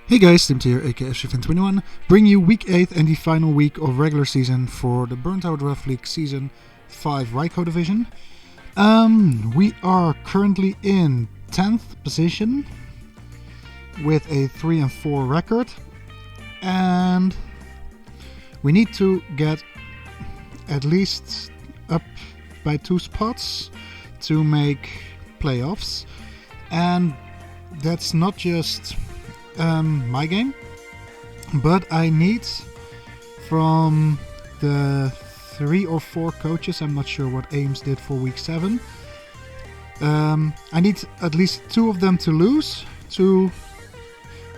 Hey guys, Tim here, aka FCFan21, bring you week 8 and the final week of regular season for the Burnt Out Rough League Season 5 Ryko Division. We are currently in 10th position with a 3-4 record, and we need to get at least up by 2 spots to make playoffs, and that's not just my game, but I need from the 3 or 4 coaches, I'm not sure what Ames did for week 7, I need at least 2 of them to lose to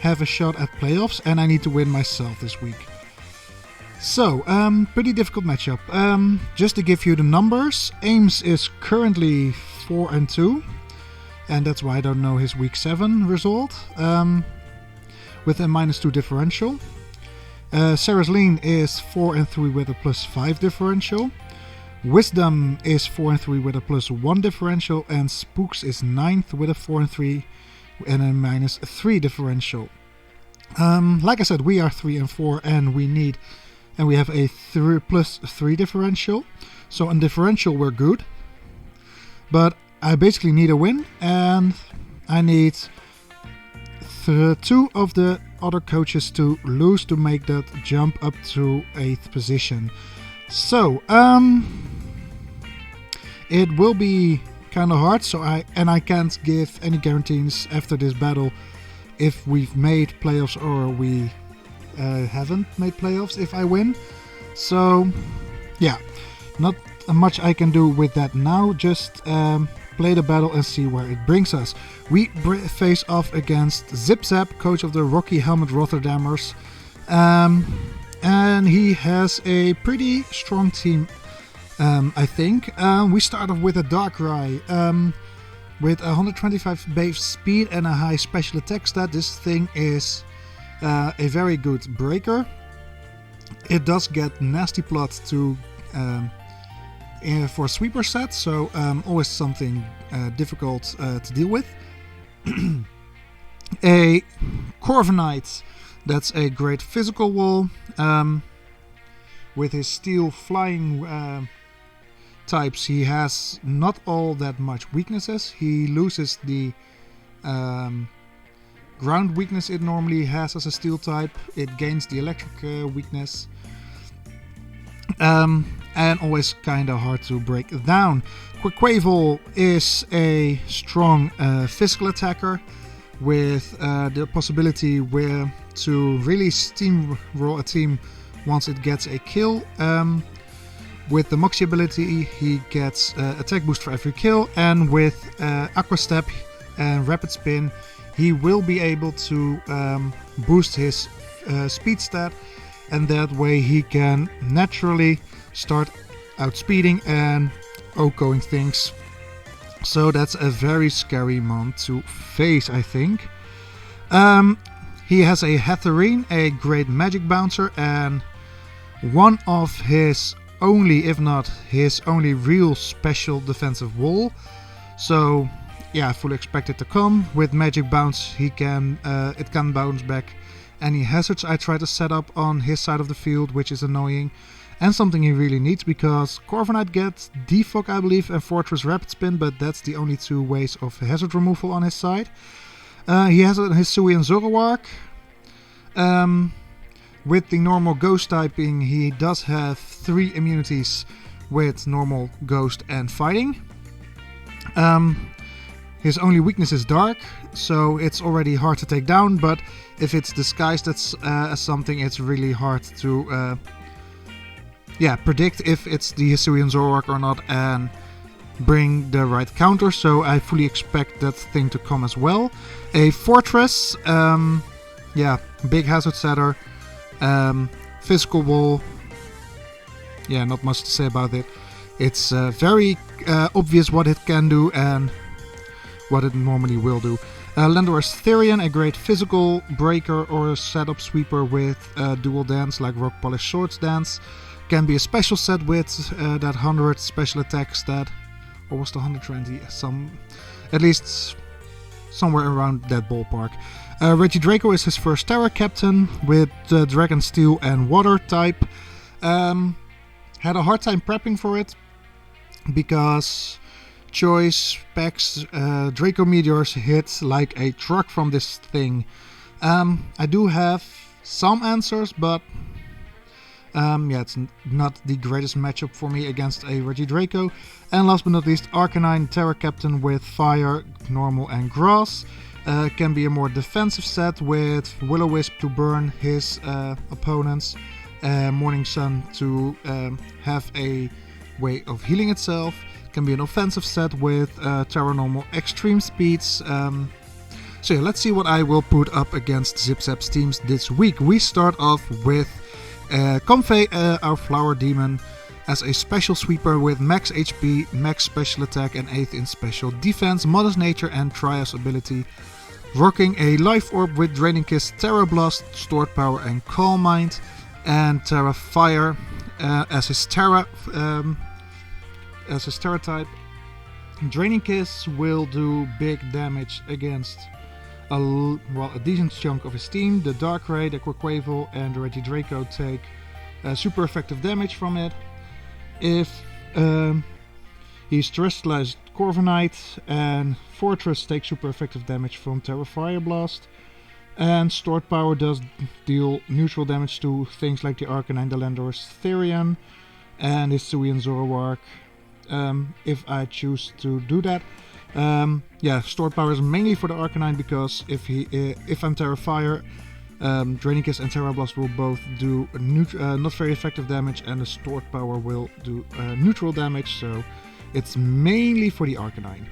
have a shot at playoffs, and I need to win myself this week. So, pretty difficult matchup. Just to give you the numbers, Ames is currently 4-2, and that's why I don't know his week 7 result. With a -2 differential. Sarah's Lean is 4-3 with a +5 differential. Wisdom is 4-3 with a +1 differential, and Spooks is 9th with a 4-3 and a -3 differential. Like I said, we are 3-4, and we have a +3 differential. So on differential we're good, but I basically need a win, and I need 2 of the other coaches to lose to make that jump up to 8th position. So it will be kind of hard. So I can't give any guarantees after this battle if we've made playoffs or we haven't made playoffs if I win. So yeah, not much I can do with that now. Just play the battle and see where it brings us. We face off against ZippZapp, coach of the Rocky Helmet Rotterdammers, and he has a pretty strong team, I think. We start off with a Darkrai with 125 base speed and a high special attack stat. This thing is a very good breaker. It does get Nasty Plot to for a sweeper set, so always something difficult to deal with. A Corviknight, that's a great physical wall. With his steel flying types, he has not all that much weaknesses. He loses the ground weakness it normally has as a steel type. It gains the electric weakness. And always kind of hard to break down. Quaquaval is a strong physical attacker with the possibility to really steamroll a team once it gets a kill. With the Moxie ability, he gets attack boost for every kill, and with Aqua Step and Rapid Spin, he will be able to boost his speed stat, and that way he can naturally start outspeeding and OHKOing things. So that's a very scary mon to face, I think. He has a Hatterene, a great magic bouncer, and one of his only, if not his only real special defensive wall. So yeah, I fully expect it to come. With magic bounce, it can bounce back any hazards I try to set up on his side of the field, which is annoying. And something he really needs, because Corviknight gets Defog, I believe, and Fortress Rapid Spin, but that's the only 2 ways of hazard removal on his side. He has a Hisuian Zoroark. With the normal Ghost typing, he does have 3 immunities with normal Ghost and Fighting. His only weakness is Dark, so it's already hard to take down, but if it's disguised as something, it's really hard to predict if it's the Hisuian Zoroark or not and bring the right counter, so I fully expect that thing to come as well. A Fortress, big hazard setter, physical wall, not much to say about it. It's very obvious what it can do and what it normally will do. Landorus Therian, a great physical breaker or a setup sweeper with dual dance like Rock Polish Swords Dance. Can be a special set with that 100 special attack stat, or was it 120? At least somewhere around that ballpark. Regidrago is his first Terra Captain with Dragon Steel and Water type. Had a hard time prepping for it because Choice, Specs, Draco Meteors hit like a truck from this thing. I do have some answers, but it's not the greatest matchup for me against a Regidrago. And last but not least, Arcanine Terra Captain with Fire, Normal and Grass. Can be a more defensive set with Will-O-Wisp to burn his opponents, Morning Sun to have a way of healing itself. Can be an offensive set with Terra Normal Extreme Speeds. So yeah, let's see what I will put up against ZippZapp's teams this week. We start off with Comfey, our Flower Demon, as a special sweeper with max HP, max special attack and 8th in special defense, Modest Nature and Trias ability. Rocking a Life Orb with Draining Kiss, Terra Blast, Stored Power and Calm Mind. And Terra Fire as his Terra type. Draining Kiss will do big damage against a decent chunk of his team. The Darkrai, the Quaquaval and the Regidrago take super effective damage from it. If he's Terrestrialized Corviknight, and Fortress takes super effective damage from Terra Fire Blast. And Stored Power does deal neutral damage to things like the Arcanine, the Landorus, Therian, and Hisuian Zoroark. If I choose to do that. Stored Power is mainly for the Arcanine because if I'm Terra Fire, Draining Kiss and Terra Blast will both do not very effective damage, and the Stored Power will do neutral damage, so it's mainly for the Arcanine.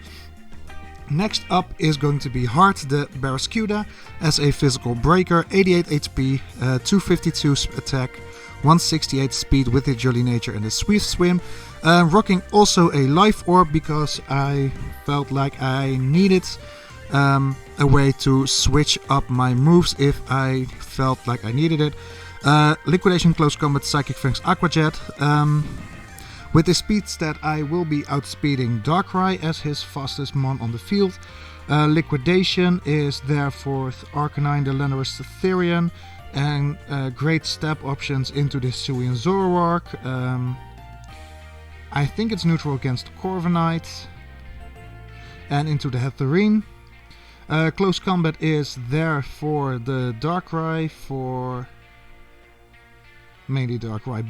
Next up is going to be Heart, the Barraskewda, as a physical breaker, 88 HP, 252 attack, 168 speed with the Jolly Nature and the Swift Swim. Rocking also a Life Orb because I felt like I needed a way to switch up my moves if I felt like I needed it. Liquidation, Close Combat, Psychic Fangs, Aqua Jet. With the speed stat, I will be outspeeding Darkrai as his fastest mon on the field. Liquidation is there for Arcanine, the Landorus, Therian, and great step options into the Hisuian Zoroark. I think it's neutral against Corviknight and into the Hetherine. Close Combat is there for the Darkrai, for mainly Darkrai,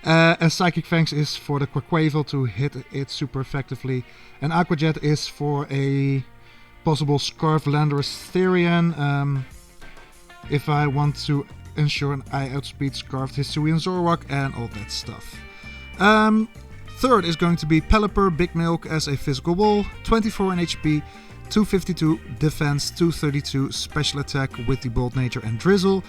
and Psychic Fangs is for the Quaquaval to hit it super effectively, and Aqua Jet is for a possible Scarf Landorus Therian, if I want to ensure I outspeed Scarf Hisuian Zoroark and all that stuff. Third is going to be Pelipper, Big Milk as a physical wall, 24 in HP, 252 defense, 232 special attack with the Bold Nature and Drizzle.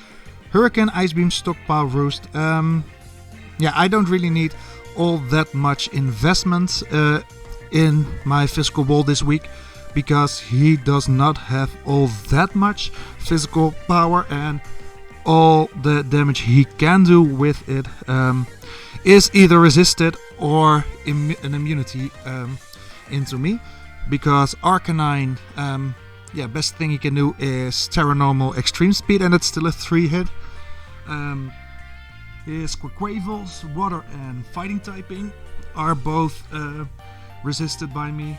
Hurricane, Ice Beam, Stockpile, Roost. I don't really need all that much investment in my physical wall this week because he does not have all that much physical power, and all the damage he can do with it is either resisted or an immunity into me, because Arcanine, best thing he can do is Terra Normal Extreme Speed, and it's still a 3-hit. His Quaquavals, Water and Fighting typing are both resisted by me.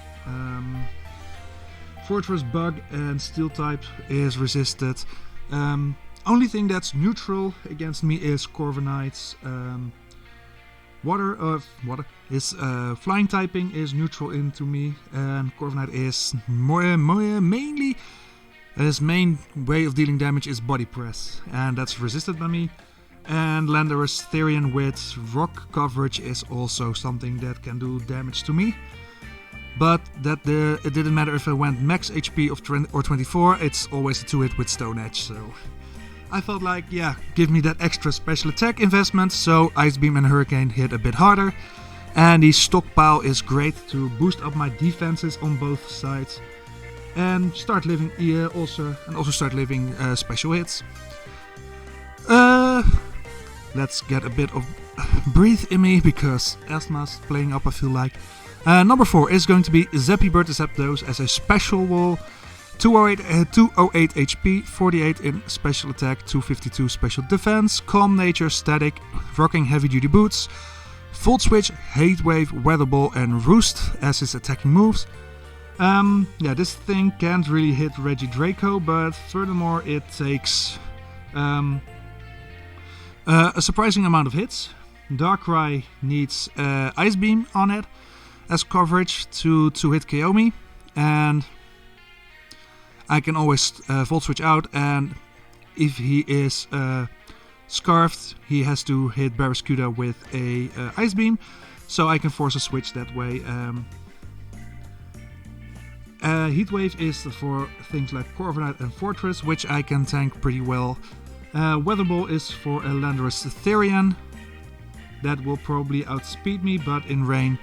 Fortress, Bug and Steel type is resisted. Only thing that's neutral against me is Corviknight's Water is Flying typing is neutral into me, and Corviknight is mainly his main way of dealing damage is Body Press, and that's resisted by me. And Landorus Therian with rock coverage is also something that can do damage to me. But it didn't matter if I went max HP of 24, it's always a 2-hit with Stone Edge, so I felt like, give me that extra special attack investment, so Ice Beam and Hurricane hit a bit harder. And the Stockpile is great to boost up my defenses on both sides. And start living also start living special hits. Let's get a bit of breathe in me because asthma's playing up, I feel like. Number 4 is going to be Zappy Bird Zapdos as a special wall. 208 HP, 48 in special attack, 252 special defense, calm nature, static, rocking heavy duty boots, Volt Switch, Hate Wave, Weather Ball and Roost as his attacking moves. Yeah, this thing can't really hit Regidrago, but furthermore it takes a surprising amount of hits. Darkrai needs Ice Beam on it as coverage to hit KO me, and I can always Volt Switch out, and if he is Scarfed, he has to hit Barraskewda with a Ice Beam, so I can force a switch that way. Heat Wave is for things like Corviknight and Fortress, which I can tank pretty well. Weather Ball is for a Landorus Therian. That will probably outspeed me, but in rain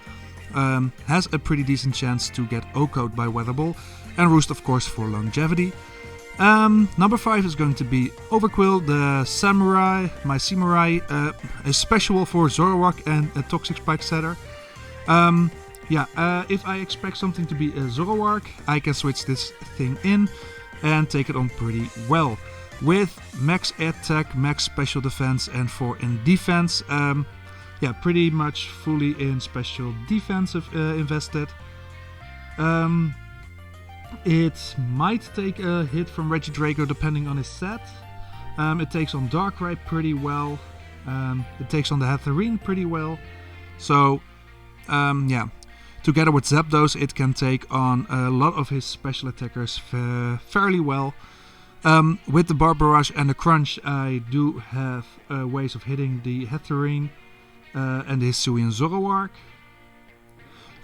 has a pretty decent chance to get OHKO'd by Weather Ball. And Roost, of course, for longevity. Number 5 is going to be Overquill, the Samurai, my Samurai, a special for Zoroark and a Toxic Spike setter. If I expect something to be a Zoroark, I can switch this thing in and take it on pretty well. With max attack, max special defense and 4 in defense. Pretty much fully in special defense invested. It might take a hit from Regidrago depending on his set. It takes on Darkrai pretty well. It takes on the Hatterene pretty well. So, together with Zapdos, it can take on a lot of his special attackers fairly well. With the Barbarage and the Crunch, I do have ways of hitting the Hatterene and the Hisuian Zoroark.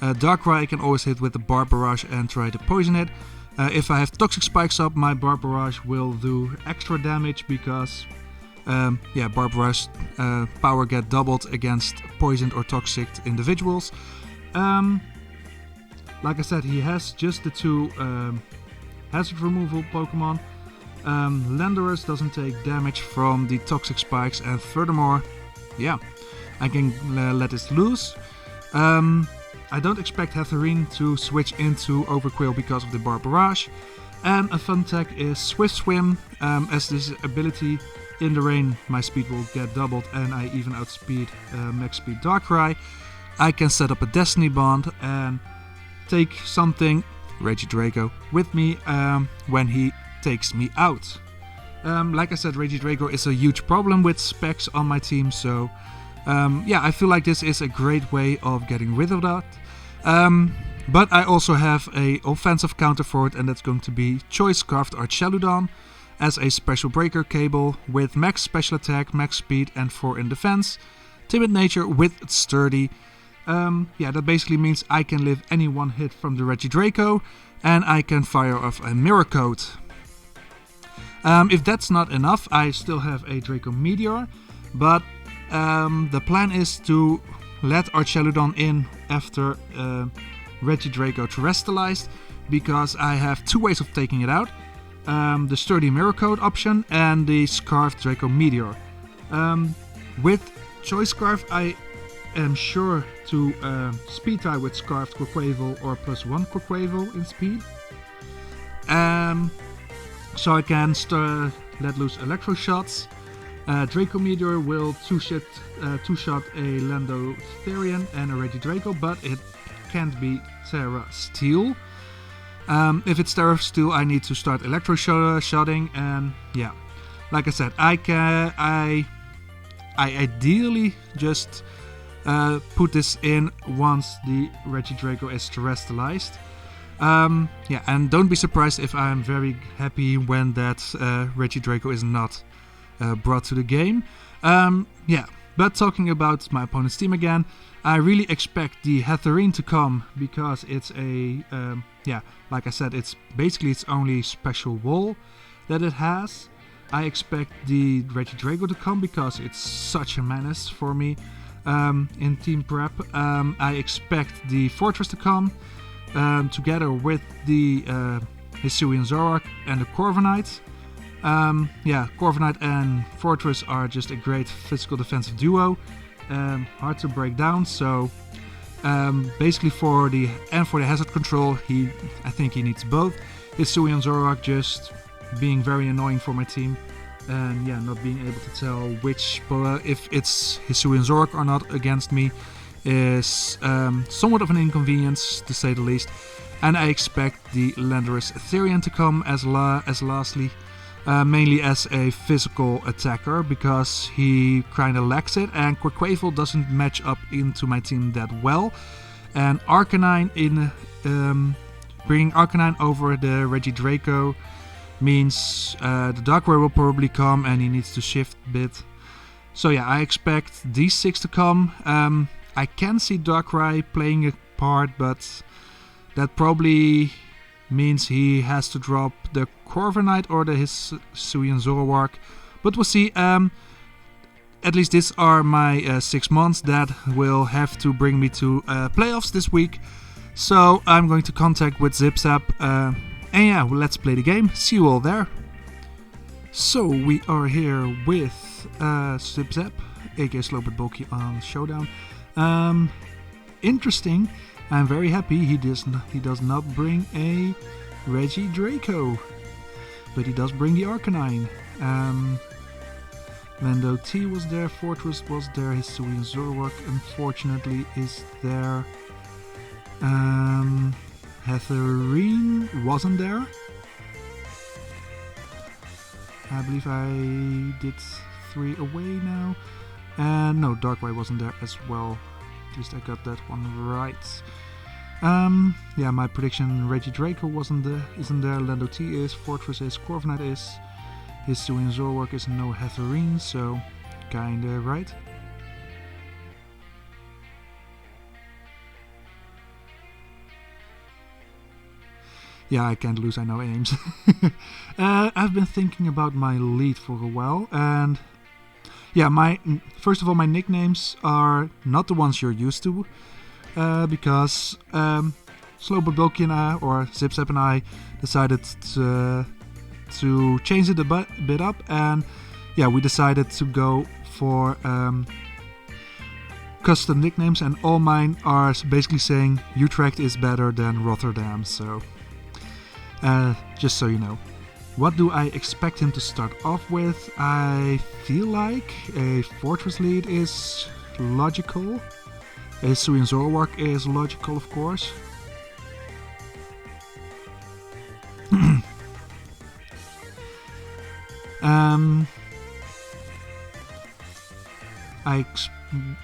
Darkrai I can always hit with the Barbarage and try to poison it. If I have Toxic Spikes up, my Barbarage will do extra damage because Barbarage power get doubled against poisoned or toxic individuals. Like I said, he has just the 2 hazard removal Pokemon. Landorus doesn't take damage from the Toxic Spikes, and furthermore, I can let this loose. I don't expect Hatterene to switch into Overquill because of the Barbarage. And a fun tech is Swift Swim. As this ability in the rain, my speed will get doubled and I even outspeed max speed Darkrai. I can set up a Destiny Bond and take something, Regidrago, with me when he takes me out. Like I said, Regidrago is a huge problem with specs on my team, so I feel like this is a great way of getting rid of that. But I also have a offensive counter for it, and that's going to be Choice Scarfed Archeludon as a special breaker cable with max special attack, max speed and 4 in defense. Timid nature with sturdy. That basically means I can live any one hit from the Regidrago and I can fire off a Mirror Coat. If that's not enough, I still have a Draco Meteor, but the plan is to let Archeludon in after Regidrago Terrestrialized, because I have 2 ways of taking it out. The Sturdy Mirror Coat option and the Scarfed Draco Meteor. With Choice Scarf, I am sure to speed tie with Scarfed Quaquaval or +1 Quaquaval in speed. So I can let loose Electro Shots. Draco Meteor will two-shot a Lando Therian and a Regidrago, but it can't be Terra Steel. If it's Terra Steel, I need to start Electro Shotting, and like I said, I ideally just put this in once the Regidrago is terrestrialized. And don't be surprised if I'm very happy when that Regidrago is not brought to the game. But talking about my opponent's team again, I really expect the Hatterene to come because it's a, like I said, it's basically its only special wall that it has. I expect the Regidrago to come because it's such a menace for me in team prep. I expect the Fortress to come together with the Hisuian Zoroark and the Corviknight. Corviknight and Fortress are just a great physical defensive duo, hard to break down. So basically for the hazard control, I think he needs both. Hisuian Zoroark just being very annoying for my team. And yeah, not being able to tell which if it's Hisuian Zoroark or not against me is somewhat of an inconvenience, to say the least. And I expect the Landorus Therian to come as lastly, mainly as a physical attacker, because he kinda lacks it, and Quaquaval doesn't match up into my team that well. And Arcanine bringing Arcanine over the Regidraco means the Darkrai will probably come and he needs to shift a bit. So yeah, I expect these 6 to come. I can see Darkrai playing a part, but that probably means he has to drop the Corviknight or the Hisuian Zoroark. But we'll see. At least these are my 6 months that will have to bring me to playoffs this week. So I'm going to contact with ZippZapp. And yeah, well, let's play the game. See you all there. So we are here with ZippZapp, aka Slowbit Bulky on Showdown. Interesting. I'm very happy he does not bring a Regidraco, but he does bring the Arcanine. Lando T was there, Fortress was there, Hisuian Zoroark unfortunately is there. Hetherine wasn't there. I believe I did 3 away now. And no, Darkrai wasn't there as well. At least I got that one right. Yeah, my prediction: Regidraco isn't there. Lando T is, Fortress is, Corviknight is, Hisuian Zoroark is, no Hetherine, so kinda right. Yeah, I can't lose, I know aims. I've been thinking about my lead for a while, and yeah, first of all, my nicknames are not the ones you're used to, because Slowbit Bulky and I, or ZippZapp and I, decided to change it a bit up, and yeah, we decided to go for custom nicknames, and all mine are basically saying Utrecht is better than Rotterdam, so just so you know. What do I expect him to start off with? I feel like a Fortress lead is logical. A Hisuian Zoroark is logical, of course.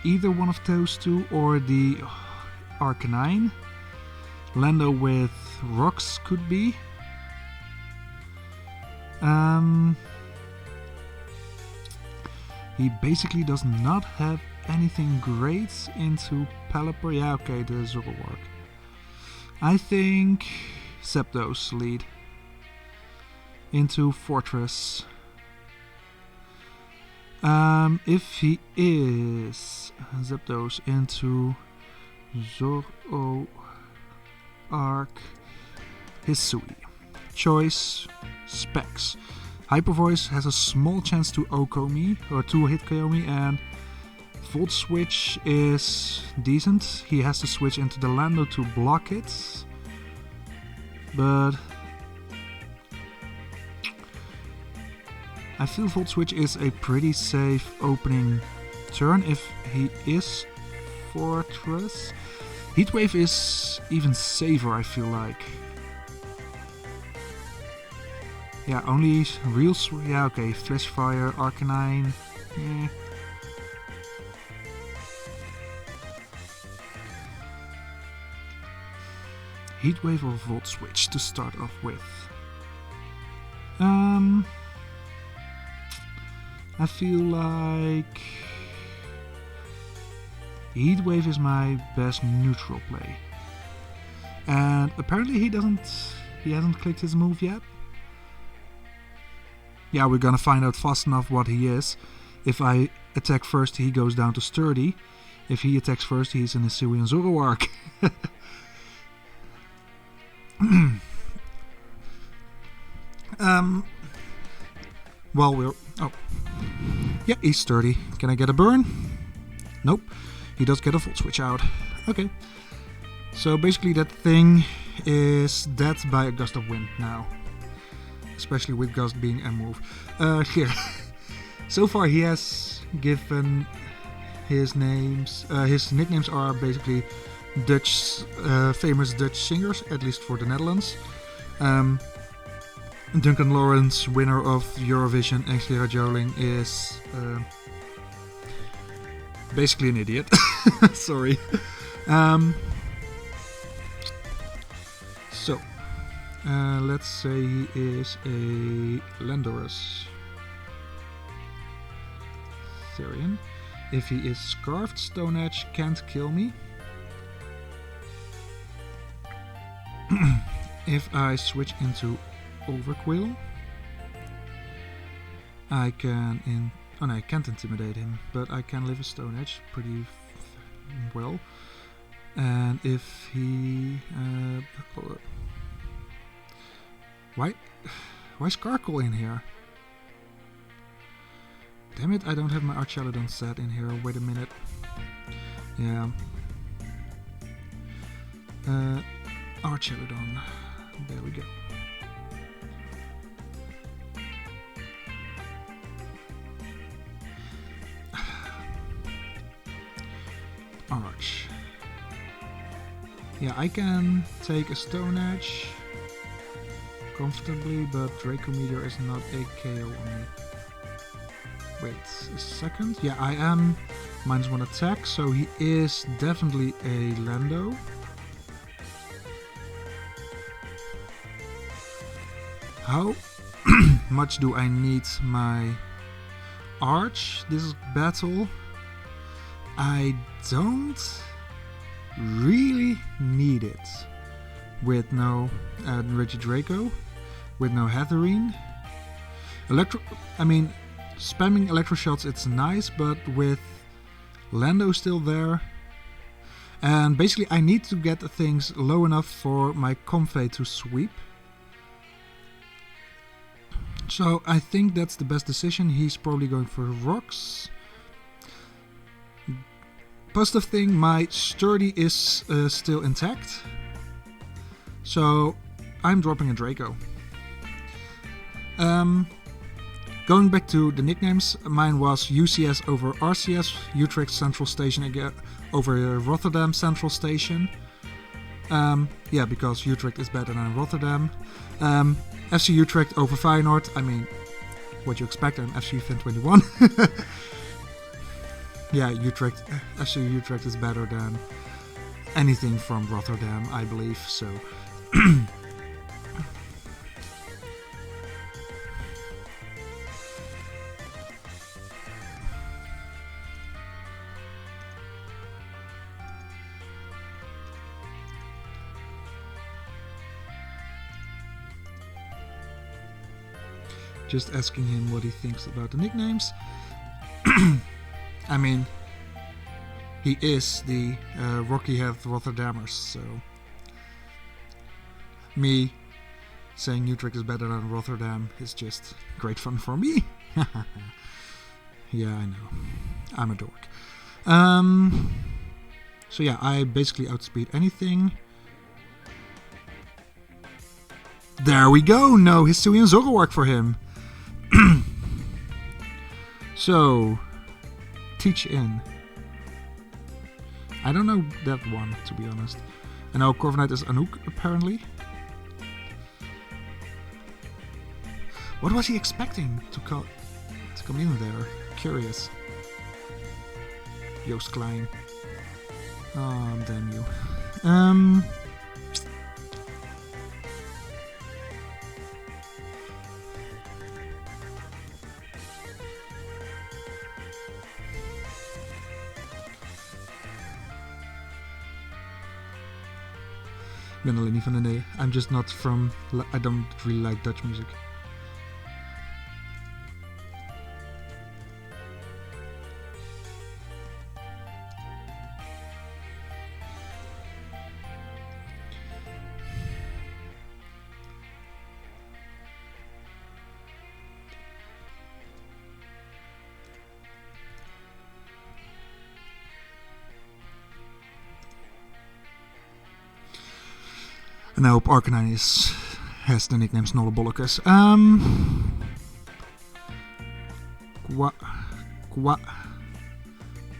Either one of those two or the Arcanine. Lando with rocks could be. He basically does not have anything great into Pelipper. Yeah, okay, the Zoroark. I think Zapdos lead into Fortress. If he is Zapdos into Zoroark, Hisui. Choice, Specs. Hyper Voice has a small chance to OHKO me, or to hit KO me, and Volt Switch is decent. He has to switch into the Lando to block it. But I feel Volt Switch is a pretty safe opening turn if he is Fortress. Heatwave is even safer, I feel like. Yeah, only real... yeah, okay, Flash Fire, Arcanine... Heatwave or Volt Switch to start off with. I feel like Heatwave is my best neutral play. And apparently he hasn't clicked his move yet. Yeah, we're gonna find out fast enough what he is. If I attack first, he goes down to Sturdy. If he attacks first, he's an Hisuian Zoroark. Well, we're... oh. Yeah, he's sturdy. Can I get a burn? Nope. He does get a Volt Switch out. Okay. So basically that thing is dead by a gust of wind now. Especially with gust being a move. Here. So far he has given his names. His nicknames are basically Dutch, famous Dutch singers, at least for the Netherlands. Duncan Lawrence, winner of Eurovision, Ainsley Rajoling, is basically an idiot. Sorry. Let's say he is a Landorus Therian. If he is Scarfed, Stone Edge can't kill me. If I switch into Overquill, I can oh no, I can't intimidate him, but I can live a Stone Edge pretty well. And if he why Skarkle in here? Damn it, I don't have my Archelodon set in here. Wait a minute. Yeah. Archelodon. There we go. Arch. Yeah, I can take a Stone Edge comfortably, but Draco Meteor is not a KO on me. Wait a second. Yeah, I am -1 attack, so he is definitely a Lando. How much do I need my Arch this battle? I don't really need it. With no Regidraco, with no Hatherene. Spamming Electro Shots, it's nice, but with Lando still there. And basically I need to get things low enough for my Comfey to sweep. So I think that's the best decision. He's probably going for rocks. Positive thing, my Sturdy is still intact. So I'm dropping a Draco. Going back to the nicknames, mine was UCS over RCS, Utrecht Central Station again over Rotterdam Central Station. Yeah, because Utrecht is better than Rotterdam. FC Utrecht over Feyenoord. I mean, what you expect, I'm FC Fan 21. Yeah, FC Utrecht is better than anything from Rotterdam, I believe, so... Just asking him what he thinks about the nicknames. I mean, he is the Rocky Head Rotterdammers, so... Me saying Utrecht is better than Rotterdam is just great fun for me. Yeah, I know. I'm a dork. So yeah, I basically outspeed anything. There we go! No Hisuian Zoroark for him. So, Teach In. I don't know that one, to be honest. I know Corviknight is Anouk, apparently. What was he expecting to come in there? Curious. Joost Klein. Oh, damn you. Ik ben alleen niet van de nee. I'm just not from... I don't really like Dutch music. And I hope Arcanine has the nickname Snollebollocus.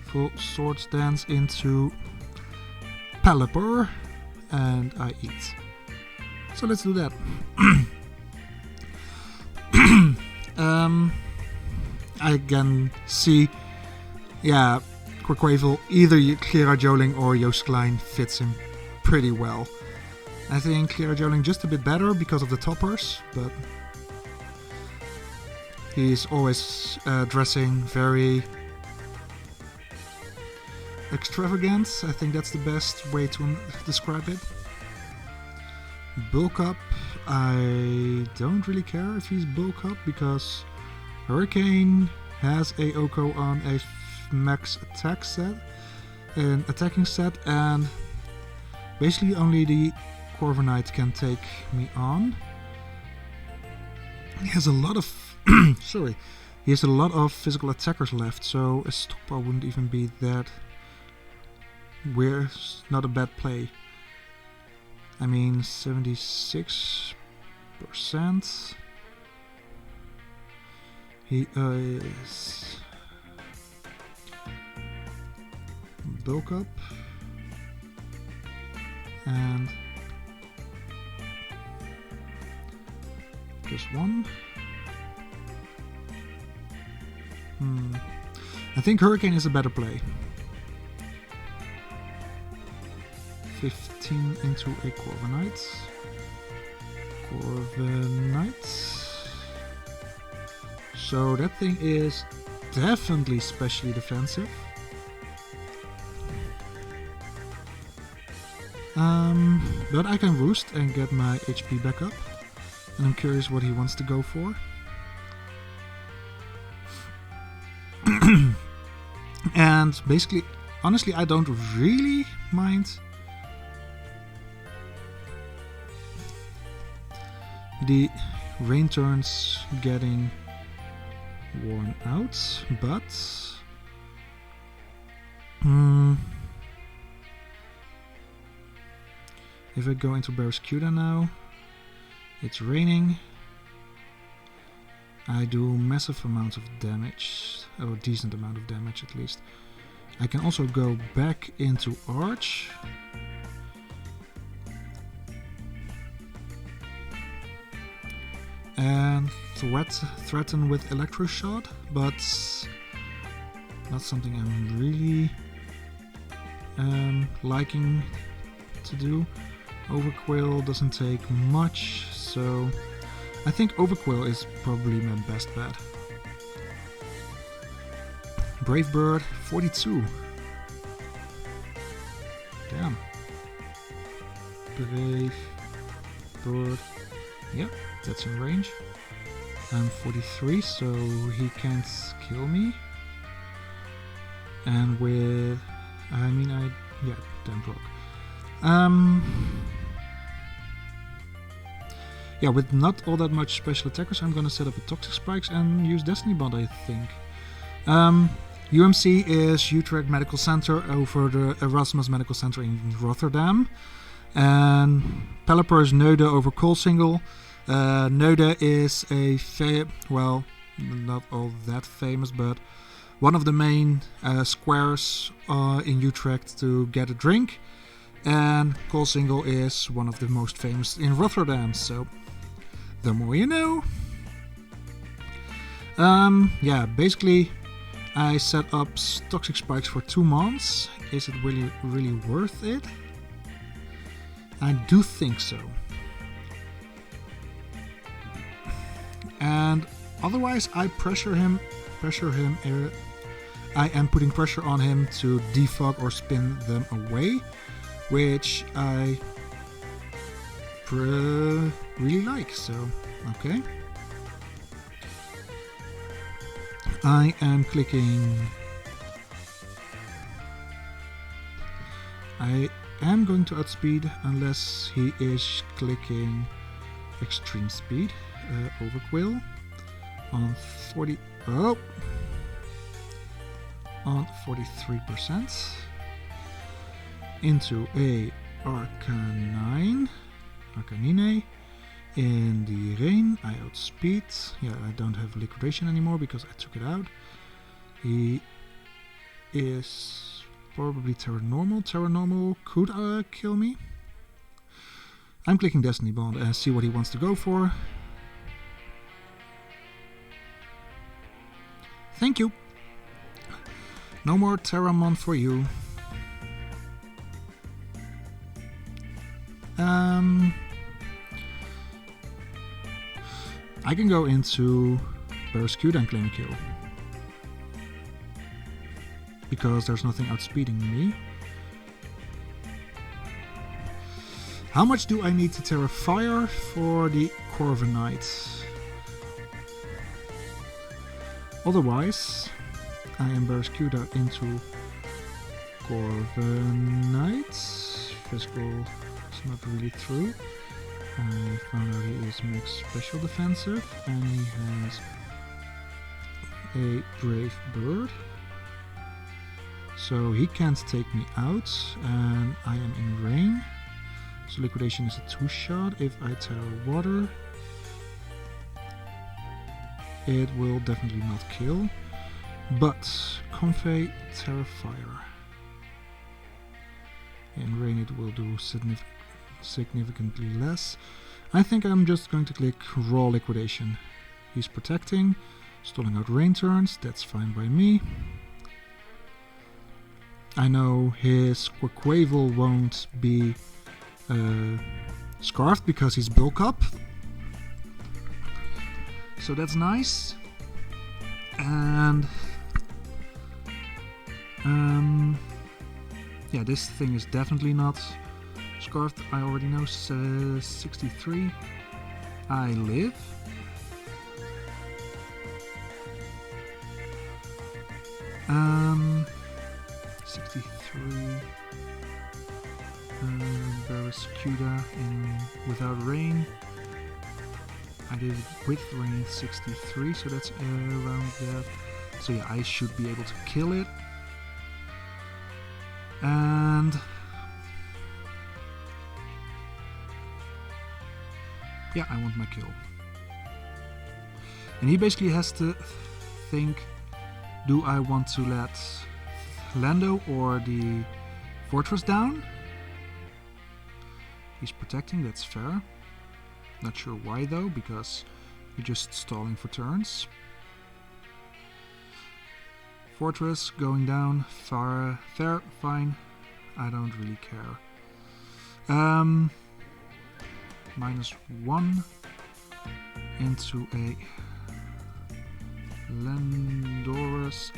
Full Swords Dance into Pelipper, and I eat. So let's do that. I can see, yeah, Quaquaval, either Clara Joling or Joost Klein fits him pretty well. I think Clara Joling just a bit better because of the toppers, but he's always dressing very extravagant. I think that's the best way to describe it. Bulk up, I don't really care if he's bulk up because Hurricane has a Oko on a max attack set, an attacking set, and basically only the Corviknight can take me on. He has a lot of sorry, he has a lot of physical attackers left, so a Stopper wouldn't even be that weird. Not a bad play. I mean, 76%. He is bulk up and just one. I think Hurricane is a better play. 15 into a Corviknight. So that thing is definitely specially defensive. But I can roost and get my HP back up. And I'm curious what he wants to go for. And basically, honestly, I don't really mind the rain turns getting worn out, but if I go into Barraskewda now, it's raining. I do massive amounts of damage, or a decent amount of damage at least. I can also go back into Arch. And threaten with Electroshot, but not something I'm really liking to do. Overquill doesn't take much, so I think Overquill is probably my best bet. Brave Bird, 42. Damn. Brave Bird. Yep, that's in range. I'm 43, so he can't kill me. And with... yeah, damn block. Yeah, with not all that much special attackers, I'm gonna set up a Toxic Spikes and use Destiny Bond, I think. UMC is Utrecht Medical Center over the Erasmus Medical Center in Rotterdam. And Pelipper is Neude over Koolsingel. Neude is well, not all that famous, but one of the main squares in Utrecht to get a drink. And Koolsingel is one of the most famous in Rotterdam, so the more you know. Yeah, basically I set up Toxic Spikes for 2 months. Is it really worth it? I do think so. And otherwise I pressure him. I am putting pressure on him to defog or spin them away, which I really like, so okay. I am clicking. I am going to outspeed unless he is clicking extreme speed. Overquill on 40. Oh, on 43% into a Arcanine. Arcanine. In the rain, I outspeed. Yeah, I don't have liquidation anymore because I took it out. He is probably Terra Normal. Terra Normal could kill me. I'm clicking Destiny Bond and see what he wants to go for. Thank you. No more Terramon for you. I can go into Barraskewda and claim a kill. Because there's nothing outspeeding me. How much do I need to Terra Fire for the Corviknight? Otherwise, I am Barraskewda into Corviknight. Physical is not really through. I found out he is max special defensive and he has a Brave Bird. So he can't take me out and I am in rain. So liquidation is a 2-shot. If I Terra Water, it will definitely not kill. But Comfey, Terra Fire. In rain it will do significantly less. I think I'm just going to click Raw Liquidation. He's protecting, stalling out rain turns, that's fine by me. I know his Quaquaval won't be scarfed because he's bulk up. So that's nice. And yeah, this thing is definitely not scarfed. I already know 63. I live. Um, 63. Barraskewda in without rain. I did it with rain 63, so that's around there. So yeah, I should be able to kill it. And yeah, I want my kill. And he basically has to think, do I want to let Lando or the fortress down? He's protecting, that's fair. Not sure why though, because you're just stalling for turns. Fortress going down, fair, fine. I don't really care. -1 into a Landorus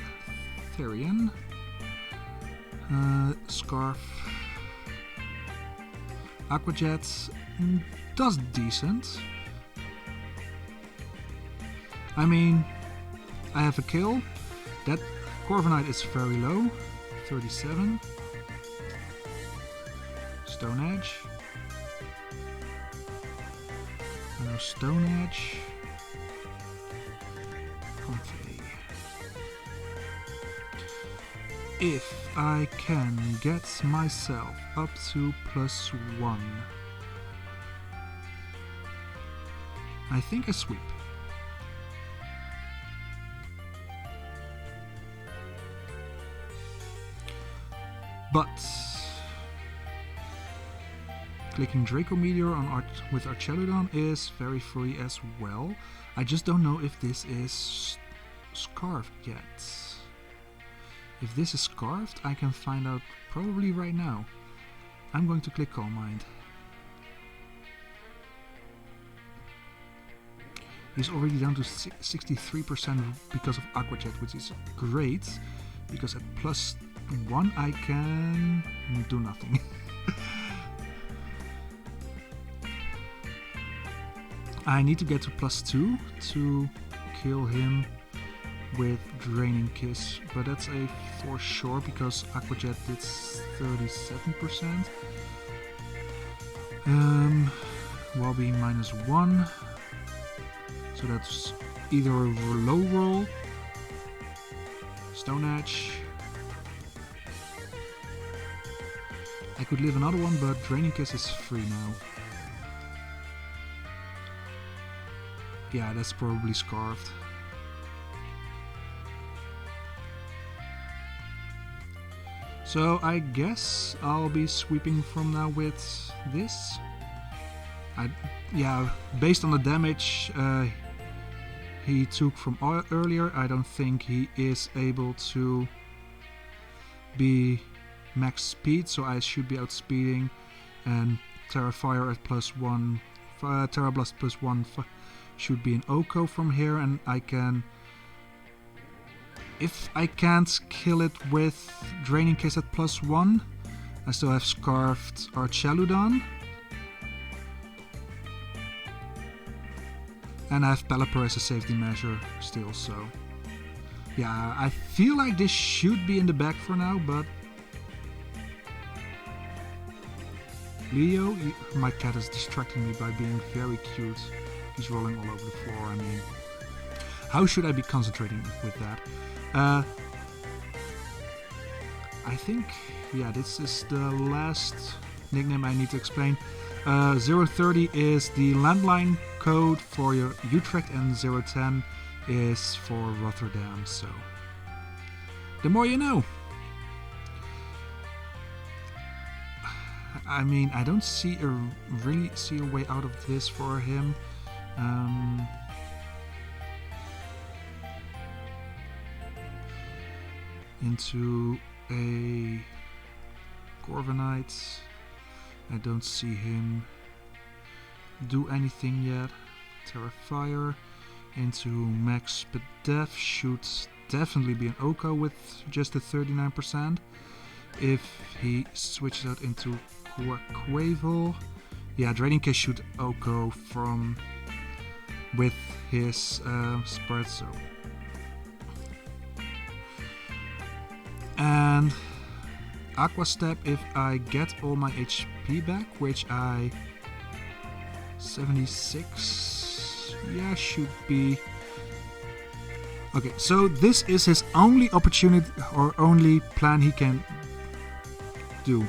Therian. Scarf. Aquajet does decent. I mean, I have a kill. That Corviknight is very low, 37. Stone Edge. No Stone Edge. Comfey. If I can get myself up to +1, I think I sweep. But clicking Draco Meteor on with Archeludon is very free as well. I just don't know if this is scarfed yet. If this is scarfed, I can find out probably right now. I'm going to click Calm Mind. He's already down to 63% because of Aquajet, which is great, because at +1 I can do nothing. I need to get to +2 to kill him with Draining Kiss, but that's a for sure because Aquajet did 37%. Wobby -1, so that's either a low roll, Stone Edge. I could live another one, but Draining Kiss is free now. Yeah, that's probably scarfed. So I guess I'll be sweeping from now with this. Yeah, based on the damage he took from earlier, I don't think he is able to be max speed, so I should be outspeeding, and Terra Fire at +1, Terra Blast +1 should be an OHKO from here, and I can, if I can't kill it with Draining Kiss at +1, I still have Scarfed Archeludon. And I have Pelipper as a safety measure still, so yeah, I feel like this should be in the bag for now, but Leo, my cat is distracting me by being very cute. He's rolling all over the floor. I mean, how should I be concentrating with that? I think, yeah, this is the last nickname I need to explain. 030 is the landline code for your Utrecht, and 010 is for Rotterdam, so the more you know. I mean, I don't really see a way out of this for him. Into a Corviknight. I don't see him do anything yet. Terra Fire into Max Pedef should definitely be an OHKO with just a 39%. If he switches out into Quavel, yeah, Draining Kiss should OHKO from with his spread, so. And Aqua Step if I get all my HP back, which I 76, yeah, should be. Okay, so this is his only opportunity or only plan he can do.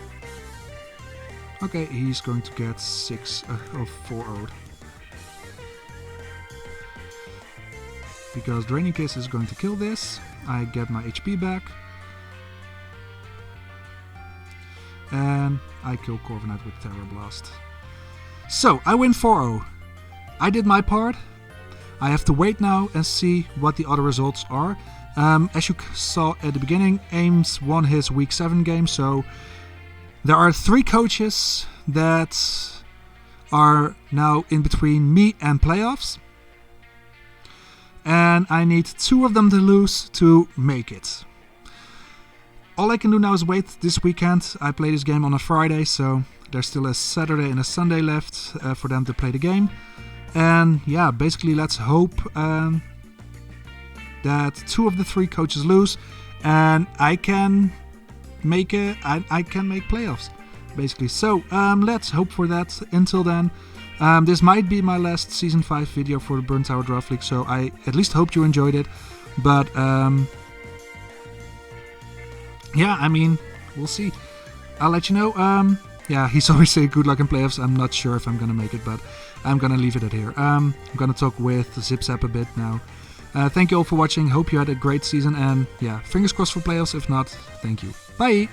Okay, he's going to get 4-0'd. Because Draining Kiss is going to kill this. I get my HP back. And I kill Corviknight with Terra Blast. So, I win 4-0. I did my part. I have to wait now and see what the other results are. As you saw at the beginning, Ames won his Week 7 game, so there are 3 coaches that are now in between me and playoffs. And I need 2 of them to lose to make it. All I can do now is wait this weekend. I play this game on a Friday, so there's still a Saturday and a Sunday left for them to play the game. And yeah, basically let's hope that 2 of the 3 coaches lose, and I can make playoffs, basically. So let's hope for that. Until then, this might be my last Season 5 video for the Burnt Tower Draft League, so I at least hope you enjoyed it. But yeah, I mean, we'll see. I'll let you know. Yeah, he's always saying good luck in playoffs. I'm not sure if I'm gonna make it, but I'm gonna leave it at here. I'm gonna talk with ZippZapp a bit now. Thank you all for watching. Hope you had a great season, and yeah, fingers crossed for playoffs. If not, thank you. Bye!